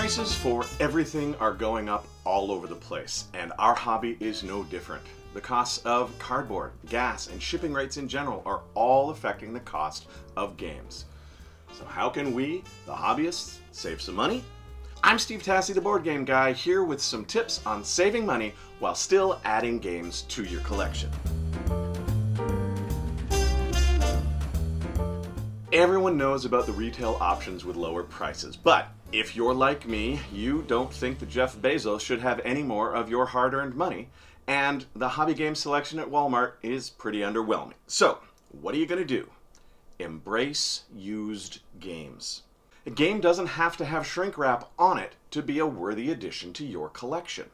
Prices for everything are going up all over the place, and our hobby is no different. The costs of cardboard, gas, and shipping rates in general are all affecting the cost of games. So how can we, the hobbyists, save some money? I'm Steve Tassi, the board game guy, here with some tips on saving money while still adding games to your collection. Everyone knows about the retail options with lower prices, but if you're like me, you don't think that Jeff Bezos should have any more of your hard-earned money, and the hobby game selection at Walmart is pretty underwhelming. So, what are you going to do? Embrace used games. A game doesn't have to have shrink wrap on it to be a worthy addition to your collection.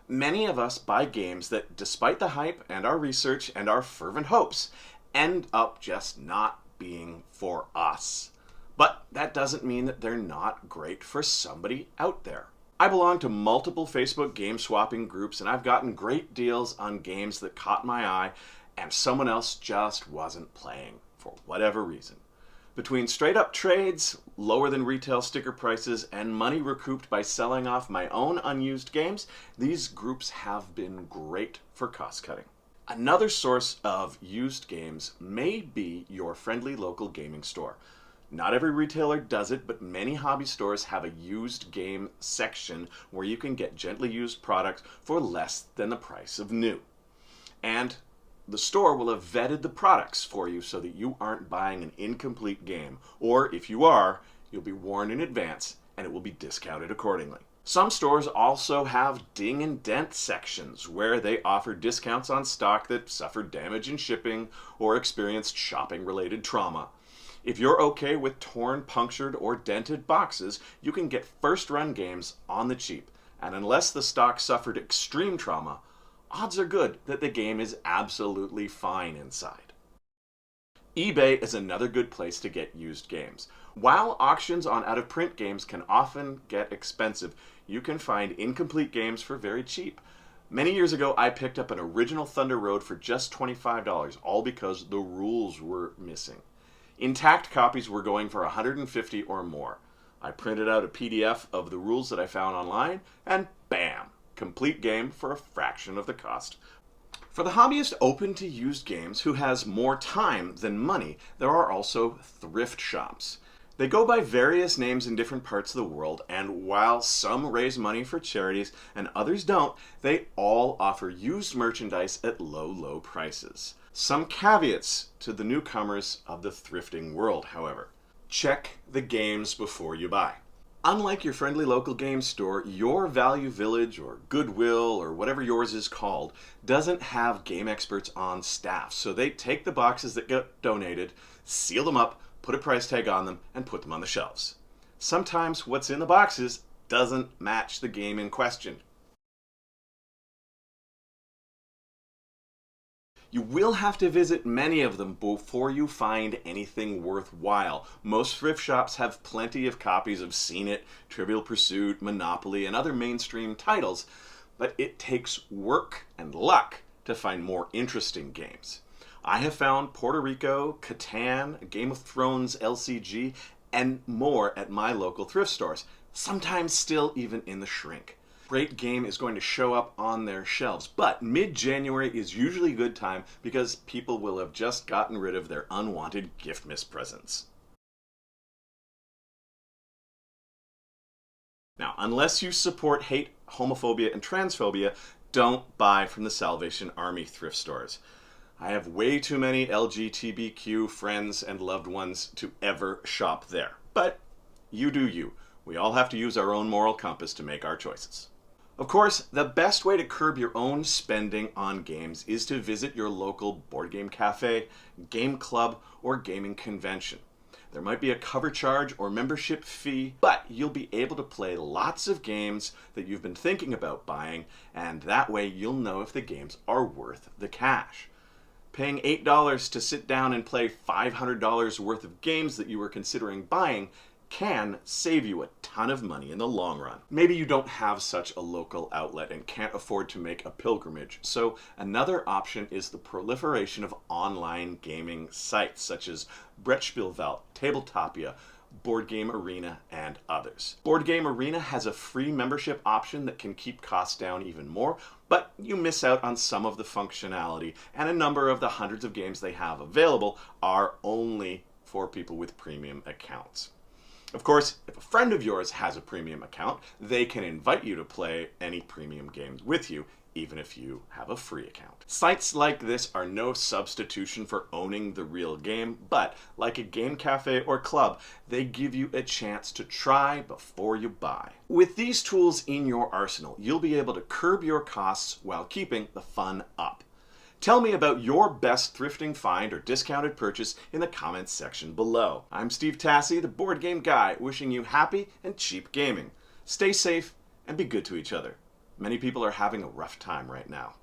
Many of us buy games that, despite the hype and our research and our fervent hopes, end up just not being for us. But that doesn't mean that they're not great for somebody out there. I belong to multiple Facebook game swapping groups, and I've gotten great deals on games that caught my eye and someone else just wasn't playing for whatever reason. Between straight up trades, lower than retail sticker prices, and money recouped by selling off my own unused games, these groups have been great for cost cutting. Another source of used games may be your friendly local gaming store. Not every retailer does it, but many hobby stores have a used game section where you can get gently used products for less than the price of new. And the store will have vetted the products for you so that you aren't buying an incomplete game, or if you are, you'll be warned in advance and it will be discounted accordingly. Some stores also have ding and dent sections where they offer discounts on stock that suffered damage in shipping or experienced shopping-related trauma. If you're okay with torn, punctured, or dented boxes, you can get first-run games on the cheap, and unless the stock suffered extreme trauma, odds are good that the game is absolutely fine inside. eBay is another good place to get used games. While auctions on out-of-print games can often get expensive, you can find incomplete games for very cheap. Many years ago, I picked up an original Thunder Road for just $25, all because the rules were missing. Intact copies were going for $150 or more. I printed out a PDF of the rules that I found online, and bam! Complete game for a fraction of the cost. For the hobbyist open to used games who has more time than money, there are also thrift shops. They go by various names in different parts of the world, and while some raise money for charities and others don't, they all offer used merchandise at low prices. Some caveats to the newcomers of the thrifting world, however. Check the games before you buy. Unlike your friendly local game store, your Value Village or Goodwill or whatever yours is called doesn't have game experts on staff. So they take the boxes that get donated, seal them up, put a price tag on them, and put them on the shelves. Sometimes what's in the boxes doesn't match the game in question. You will have to visit many of them before you find anything worthwhile. Most thrift shops have plenty of copies of Seen It, Trivial Pursuit, Monopoly, and other mainstream titles, but it takes work and luck to find more interesting games. I have found Puerto Rico, Catan, Game of Thrones LCG, and more at my local thrift stores, sometimes still even in the shrink. Great game is going to show up on their shelves, but mid-January is usually a good time because people will have just gotten rid of their unwanted gift miss presents. Now, unless you support hate, homophobia, and transphobia, don't buy from the Salvation Army thrift stores. I have way too many LGBTQ friends and loved ones to ever shop there. But you do you. We all have to use our own moral compass to make our choices. Of course, the best way to curb your own spending on games is to visit your local board game cafe, game club, or gaming convention. There might be a cover charge or membership fee, but you'll be able to play lots of games that you've been thinking about buying, and that way you'll know if the games are worth the cash. Paying $8 to sit down and play $500 worth of games that you were considering buying can save you a ton of money in the long run. Maybe you don't have such a local outlet and can't afford to make a pilgrimage, so another option is the proliferation of online gaming sites such as Brettspielwelt, Tabletopia, Board Game Arena, and others. Board Game Arena has a free membership option that can keep costs down even more, but you miss out on some of the functionality, and a number of the hundreds of games they have available are only for people with premium accounts. Of course, if a friend of yours has a premium account, they can invite you to play any premium games with you, even if you have a free account. Sites like this are no substitution for owning the real game, but like a game cafe or club, they give you a chance to try before you buy. With these tools in your arsenal, you'll be able to curb your costs while keeping the fun up. Tell me about your best thrifting find or discounted purchase in the comments section below. I'm Steve Tassi, the Board Game Guy, wishing you happy and cheap gaming. Stay safe and be good to each other. Many people are having a rough time right now.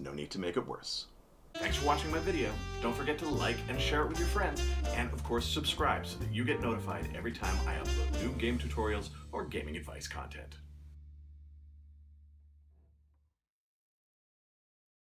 No need to make it worse. Thanks for watching my video. Don't forget to like and share it with your friends, and of course subscribe so that you get notified every time I upload new game tutorials or gaming advice content.